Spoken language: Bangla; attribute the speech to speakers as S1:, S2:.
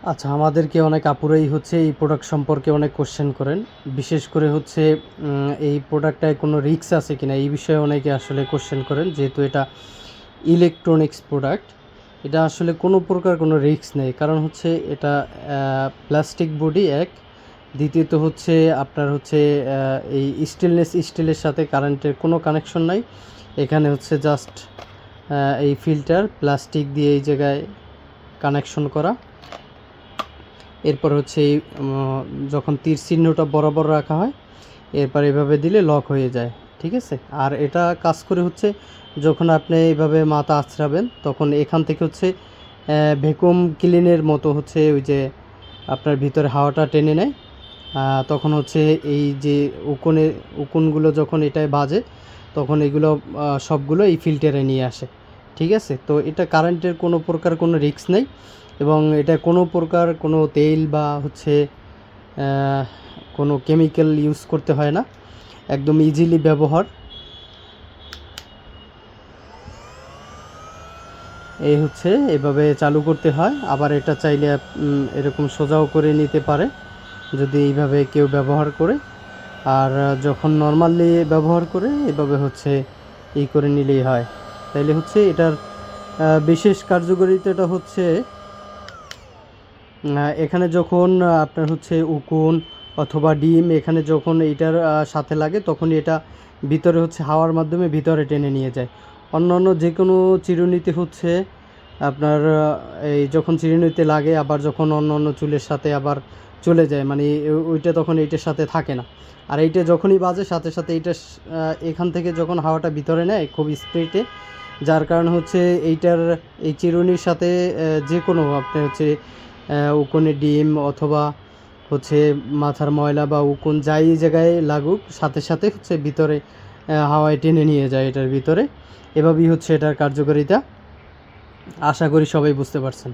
S1: আচ্ছা, আমাদেরকে অনেক আপুরাই হচ্ছে এই প্রোডাক্ট সম্পর্কে অনেক কোশ্চেন করেন। বিশেষ করে হচ্ছে এই প্রোডাক্টটায় কোনো রিস্ক আছে কিনা এই বিষয়ে অনেকে আসলে কোশ্চেন করেন। যেহেতু এটা ইলেকট্রনিক্স প্রোডাক্ট, এটা আসলে কোনো প্রকার কোনো রিস্ক নেই। কারণ হচ্ছে এটা প্লাস্টিক বডি এক, দ্বিতীয়ত হচ্ছে আপনার হচ্ছে এই স্টেনলেস স্টিলের সাথে কারেন্টের কোনো কানেকশন নাই। এখানে হচ্ছে জাস্ট এই ফিল্টার প্লাস্টিক দিয়ে এই জায়গায় কানেকশন করা। এরপর হচ্ছে এই যখন তীর চিহ্নটা বরাবর রাখা হয়, এরপর এভাবে দিলে লক হয়ে যায়। ঠিক আছে? আর এটা কাজ করে হচ্ছে যখন আপনি এইভাবে মাথা আঁচড়াবেন, তখন এখান থেকে হচ্ছে ভ্যাকুয়াম ক্লিনের মতো হচ্ছে ওই যে আপনার ভিতরে হাওয়াটা টেনে নেয়। তখন হচ্ছে এই যে উকুনগুলো যখন এটায় বাজে, তখন এগুলো সবগুলো এই ফিল্টারে নিয়ে আসে। ঠিক আছে? তো এটা কারেন্টের কোনো প্রকার কোনো রিস্ক নেই, এবং এটা কোনো প্রকার কোনো তেল বা হচ্ছে কোনো কেমিক্যাল ইউজ করতে হয় না, একদম ইজিলি ব্যবহার। এই হচ্ছে এভাবে চালু করতে হয়। আবার এটা চাইলে এরকম সোজাও করে নিতে পারে যদি এইভাবে কেউ ব্যবহার করে। আর যখন নর্মালি ব্যবহার করে এভাবে হচ্ছে এই করে নিলেই হয়। তাইলে হচ্ছে এটার বিশেষ কার্যকারিতাটা হচ্ছে এখানে যখন আপনার হচ্ছে উকুন অথবা ডিম এখানে যখন এইটার সাথে লাগে, তখনই এটা ভিতরে হচ্ছে হাওয়ার মাধ্যমে ভিতরে টেনে নিয়ে যায়। অন্যান্য যে কোনো চিরুনিতে হচ্ছে আপনার এই যখন চিরুনিতে লাগে, আবার যখন অন্য অন্য চুলের সাথে আবার চলে যায়, মানে ওইটা তখন এইটার সাথে থাকে না। আর এইটা যখনই বাজে সাথে সাথে এইটা এখান থেকে যখন হাওয়াটা ভিতরে নেয় খুব স্পিডে, যার কারণে হচ্ছে এইটার এই চিরুনির সাথে যে কোনো আপনি হচ্ছে উকুনে ডিম অথবা হচ্ছে মাথার ময়লা বা উকুন যাই জায়গায় লাগুক, সাথে সাথে হচ্ছে ভিতরে হাওয়ায় টেনে নিয়ে যায় এটার ভিতরে। এভাবেই হচ্ছে এটার কার্যকারিতা। আশা করি সবাই বুঝতে পারছেন।